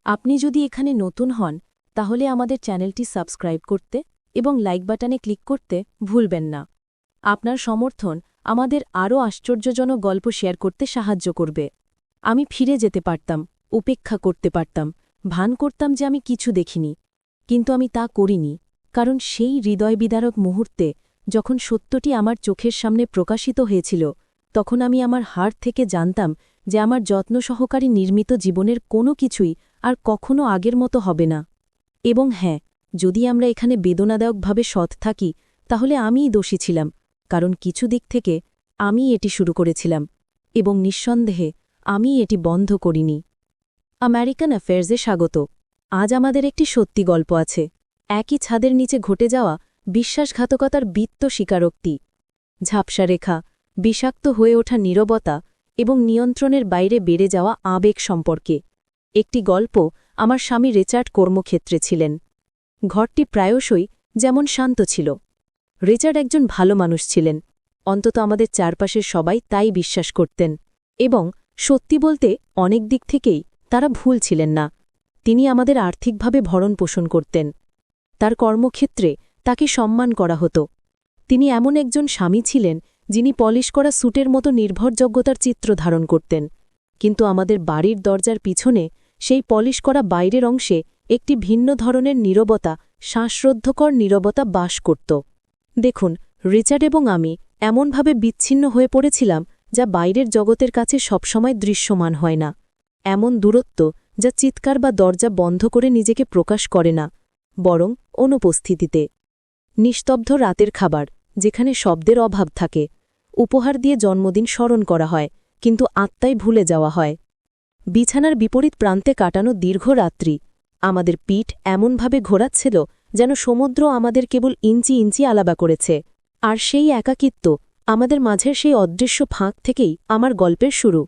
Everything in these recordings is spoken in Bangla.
আপনি যদি এখানে নতুন হন তাহলে আমাদের চ্যানেলটি সাবস্ক্রাইব করতে এবং লাইক বাটনে ক্লিক করতে ভুলবেন না। আপনার সমর্থন আমাদের আরও আশ্চর্যজনক গল্প শেয়ার করতে সাহায্য করবে। আমি ফিরে যেতে পারতাম, উপেক্ষা করতে পারতাম, ভান করতাম যে আমি কিছু দেখিনি, কিন্তু আমি তা করিনি, কারণ সেই হৃদয়বিদারক মুহূর্তে যখন সত্যটি আমার চোখের সামনে প্রকাশিত হয়েছিল, তখন আমি আমার হাড় থেকে জানতাম যে আমার যত্ন সহকারী নির্মিত জীবনের কোনো কিছুই আর কখনো আগের মতো হবে না। এবং হ্যাঁ, যদি আমরা এখানে বেদনাদায়কভাবে সৎ থাকি তাহলে আমিই দোষী ছিলাম, কারণ কিছু দিক থেকে আমি এটি শুরু করেছিলাম এবং নিঃসন্দেহে আমি এটি বন্ধ করিনি। আমেরিকান অ্যাফেয়ার্সে স্বাগত। আজ আমাদের একটি সত্যি গল্প আছে, একই ছাদের নিচে ঘটে যাওয়া বিশ্বাসঘাতকতার বৃত্ত স্বীকারোক্তি, ঝাপসা রেখা, বিষাক্ত হয়ে ওঠা নীরবতা এবং নিয়ন্ত্রণের বাইরে বেড়ে যাওয়া আবেগ সম্পর্কে একটি গল্প। আমার স্বামী রিচার্ড কর্মক্ষেত্রে ছিলেন। ঘরটি প্রায়শই যেমন শান্ত ছিল। রিচার্ড একজন ভালো মানুষ ছিলেন, অন্তত আমাদের চারপাশের সবাই তাই বিশ্বাস করতেন, এবং সত্যি বলতে অনেক দিক থেকেই তারা ভুল ছিলেন না। তিনি আমাদের আর্থিকভাবে ভরণপোষণ করতেন। তার কর্মক্ষেত্রে তাকে সম্মান করা হতো। তিনি এমন একজন স্বামী ছিলেন যিনি পলিশ করা স্যুটের মতো নির্ভরযোগ্যতার চিত্র ধারণ করতেন, কিন্তু আমাদের বাড়ির দরজার পিছনে সেই পলিশ করা বাইরের অংশে একটি ভিন্ন ধরনের নীরবতা, শ্বাসরুদ্ধকর নীরবতা বাস করত। দেখুন, রিচার্ড এবং আমি এমনভাবে বিচ্ছিন্ন হয়ে পড়েছিলাম যা বাইরের জগতের কাছে সবসময় দৃশ্যমান হয় না। এমন দূরত্ব যা চিৎকার বা দরজা বন্ধ করে নিজেকে প্রকাশ করে না, বরং অনুপস্থিতিতে। নিস্তব্ধ রাতের খাবার, যেখানে শব্দের অভাব থাকে, উপহার দিয়ে জন্মদিন স্মরণ করা হয় কিন্তু আত্মায় ভুলে যাওয়া হয়। বিছানার বিপরীত প্রান্তে কাটানো দীর্ঘ রাত্রি, আমাদের পিঠ এমনভাবে ঘোরাচ্ছিল যেন সমুদ্র আমাদের কেবল ইঞ্চি ইঞ্চি আলাদা করেছে। আর সেই একাকিত্ব, আমাদের মাঝের সেই অদৃশ্য ফাঁক থেকেই আমার গল্পের শুরু।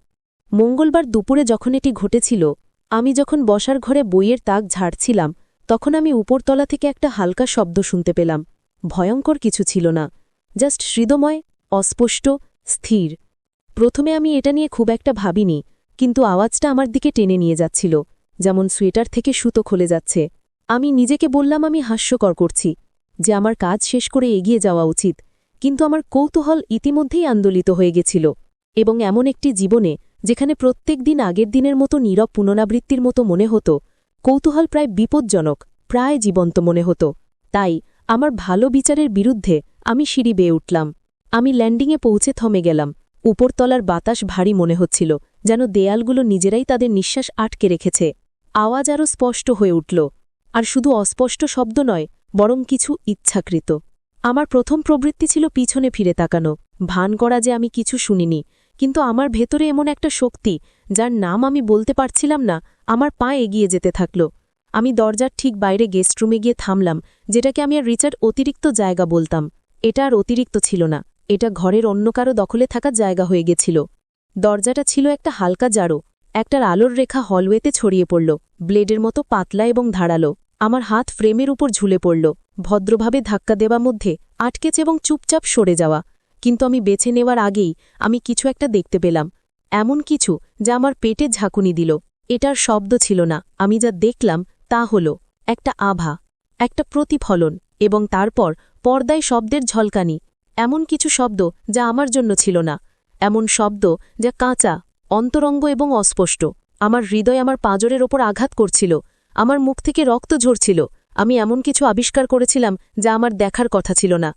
মঙ্গলবার দুপুরে যখন এটি ঘটেছিল, আমি যখন বসার ঘরে বইয়ের তাক ঝাড়ছিলাম, তখন আমি উপরতলা থেকে একটা হালকা শব্দ শুনতে পেলাম। ভয়ঙ্কর কিছু ছিল না, জাস্ট হৃদময়, অস্পষ্ট, স্থির। প্রথমে আমি এটা নিয়ে খুব একটা ভাবিনি, কিন্তু আওয়াজটা আমার দিকে টেনে নিয়ে যাচ্ছিল, যেমন সোয়েটার থেকে সুতো খুলে যাচ্ছে। আমি নিজেকে বললাম আমি হাস্যকর করছি, যে আমার কাজ শেষ করে এগিয়ে যাওয়া উচিত, কিন্তু আমার কৌতূহল ইতিমধ্যেই আন্দোলিত হয়ে গেছিল। এবং এমন একটি জীবনে যেখানে প্রত্যেক দিন আগের দিনের মতো নীরব পুনরাবৃত্তির মতো মনে হতো, কৌতূহল প্রায় বিপজ্জনক, প্রায় জীবন্ত মনে হতো। তাই আমার ভালো বিচারের বিরুদ্ধে আমি সিঁড়ি বেয়ে উঠলাম। আমি ল্যান্ডিংয়ে পৌঁছে থমে গেলাম। উপরতলার বাতাস ভারী মনে হচ্ছিল, যেন দেয়ালগুলো নিজেরাই তাদের নিঃশ্বাস আটকে রেখেছে। আওয়াজ আরও স্পষ্ট হয়ে উঠল, আর শুধু অস্পষ্ট শব্দ নয়, বরং কিছু ইচ্ছাকৃত। আমার প্রথম প্রবৃত্তি ছিল পিছনে ফিরে তাকানো, ভান করা যে আমি কিছু শুনিনি, কিন্তু আমার ভেতরে এমন একটা শক্তি, যার নাম আমি বলতে পারছিলাম না, আমার পা এগিয়ে যেতে থাকল। আমি দরজার ঠিক বাইরে গেস্টরুমে গিয়ে থামলাম, যেটাকে আমি আর রিচার্ড অতিরিক্ত জায়গা বলতাম। এটা আর অতিরিক্ত ছিল না, এটা ঘরের অন্য কারো দখলে থাকা জায়গা হয়ে গেছিল। দরজাটা ছিল একটা হালকা জারো, একটার আলোর রেখা হলওয়েতে ছড়িয়ে পড়ল, ব্লেডের মতো পাতলা এবং ধারালো। আমার হাত ফ্রেমের উপর ঝুলে পড়ল, ভদ্রভাবে ধাক্কা দেওয়া মধ্যে আটকেছে এবং চুপচাপ সরে যাওয়া। কিন্তু আমি বেছে নেওয়ার আগেই আমি কিছু একটা দেখতে পেলাম, এমন কিছু যা আমার পেটে ঝাঁকুনি দিল। এটার শব্দ ছিল না, আমি যা দেখলাম তা হল একটা আভা, একটা প্রতিফলন, এবং তারপর পর্দায় শব্দের ঝলকানি। এমন কিছু শব্দ যা আমার জন্য ছিল না, এমন শব্দ যা কাঁচা, অন্তরঙ্গ এবং অস্পষ্ট। আমার হৃদয় আমার পাঁজরের ওপর আঘাত করছিল, আমার মুখ থেকে রক্ত ঝরছিল। আমি এমন কিছু আবিষ্কার করেছিলাম যা আমার দেখার কথা ছিল না।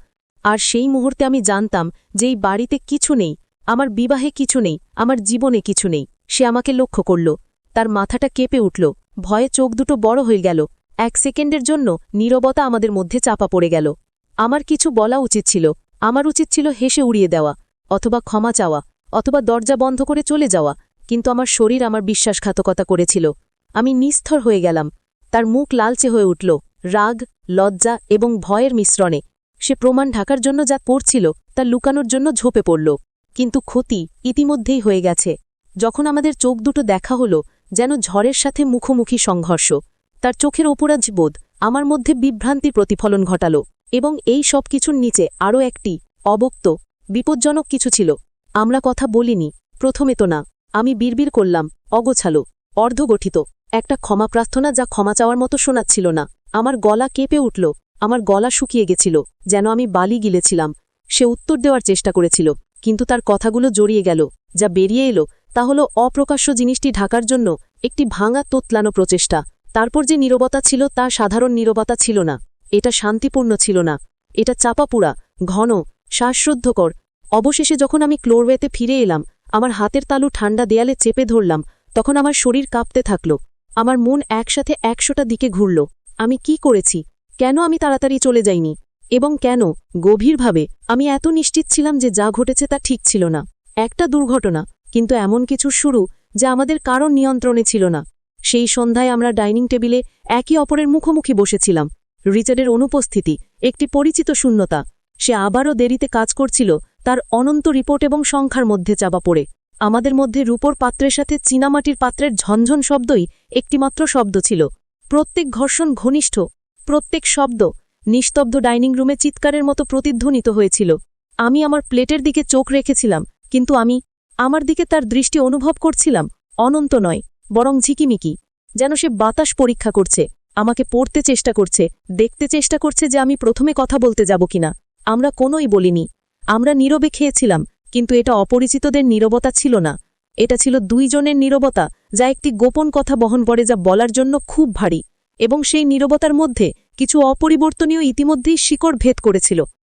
আর সেই মুহূর্তে আমি জানতাম যে এই বাড়িতে কিছু নেই, আমার বিবাহে কিছু নেই, আমার জীবনে কিছু নেই। সে আমাকে লক্ষ্য করল, তার মাথাটা কেঁপে উঠল, ভয়ে চোখ দুটো বড় হয়ে গেল। এক সেকেন্ডের জন্য নীরবতা আমাদের মধ্যে চাপা পড়ে গেল। আমার কিছু বলা উচিত ছিল, আমার উচিত ছিল হেসে উড়িয়ে দেওয়া, অথবা ক্ষমা চাওয়া, অথবা দরজা বন্ধ করে চলে যাওয়া, কিন্তু আমার শরীর আমার বিশ্বাসঘাতকতা করেছিল। আমি নিস্থর হয়ে গেলাম। তার মুখ লালচে হয়ে উঠল, রাগ, লজ্জা এবং ভয়ের মিশ্রণে। সে প্রমাণ ঢাকার জন্য যা পড়ছিল তা লুকানোর জন্য ঝোপে পড়ল, কিন্তু ক্ষতি ইতিমধ্যেই হয়ে গেছে। যখন আমাদের চোখ দুটো দেখা হলো, যেন ঝড়ের সাথে মুখোমুখি সংঘর্ষ। তার চোখের অপরাধ বোধ আমার মধ্যে বিভ্রান্তি প্রতিফলন ঘটাল, এবং এই সব কিছুর নিচে আরও একটি অবক্ত, বিপজ্জনক কিছু ছিল। আমরা কথা বলিনি, প্রথমে তো না। আমি বিড়বিড় করলাম, অগোছালো, অর্ধগঠিত একটা ক্ষমা প্রার্থনা যা ক্ষমা চাওয়ার মতো শোনাচ্ছিল না। আমার গলা কেঁপে উঠল, আমার গলা শুকিয়ে গেছিল, যেন আমি বালি গিলেছিলাম। সে উত্তর দেওয়ার চেষ্টা করেছিল, কিন্তু তার কথাগুলো জড়িয়ে গেল। যা বেরিয়ে এলো তা হলো অপ্রকাশ্য জিনিসটি ঢাকার জন্য একটি ভাঙা তোতলানো প্রচেষ্টা। তারপর যে নীরবতা ছিল তা সাধারণ নীরবতা ছিল না, এটা শান্তিপূর্ণ ছিল না, এটা চাপাপুরা, ঘন, শ্বাসরুদ্ধকর। অবশেষে যখন আমি ক্লোরওয়েতে ফিরে এলাম, আমার হাতের তালু ঠান্ডা দেয়ালে চেপে ধরলাম, তখন আমার শরীর কাঁপতে থাকল। আমার মন একসাথে ১০০টা দিকে ঘুরল। আমি কি করেছি? কেন আমি তাড়াতাড়ি চলে যাইনি? এবং কেন গভীরভাবে আমি এত নিশ্চিত ছিলাম যে যা ঘটেছে তা ঠিক ছিল না, একটা দুর্ঘটনা, কিন্তু এমন কিছুর শুরু যা আমাদের কারণ নিয়ন্ত্রণে ছিল না। সেই সন্ধ্যায় আমরা ডাইনিং টেবিলে একে অপরের মুখোমুখি বসেছিলাম। রিচার্ডের অনুপস্থিতি, একটি পরিচিত শূন্যতা। সে আবারও দেরিতে কাজ করছিল, তার অনন্ত রিপোর্ট এবং সংখ্যার মধ্যে চাপা পড়ে। আমাদের মধ্যে রূপোর পাত্রের সাথে চীনামাটির পাত্রের ঝনঝন শব্দই একটিমাত্র শব্দ ছিল। প্রত্যেক ঘর্ষণ ঘনিষ্ঠ, প্রত্যেক শব্দ নিস্তব্ধ ডাইনিং রুমে চিৎকারের মতো প্রতিধ্বনিত হয়েছিল। আমি আমার প্লেটের দিকে চোখ রেখেছিলাম, কিন্তু আমার দিকে তার দৃষ্টি অনুভব করছিলাম অনন্ত নয়, বরং ঝিকিমিকি, যেন সে বাতাস পরীক্ষা করছে, আমাকে পড়তে চেষ্টা করছে, দেখতে চেষ্টা করছে যে আমি প্রথমে কথা বলতে যাব কিনা। আমরা কোনোই বলিনি, আমরা নীরবে খেয়েছিলাম, কিন্তু এটা অপরিচিতদের নীরবতা ছিল না, এটা ছিল দুইজনের নীরবতা, যা একটি গোপন কথা বহন করে, যা বলার জন্য খুব ভারী। এবং সেই নীরবতার মধ্যে কিছু অপরিবর্তনীয় ইতিমধ্যেই শিকড় ভেদ করেছিল।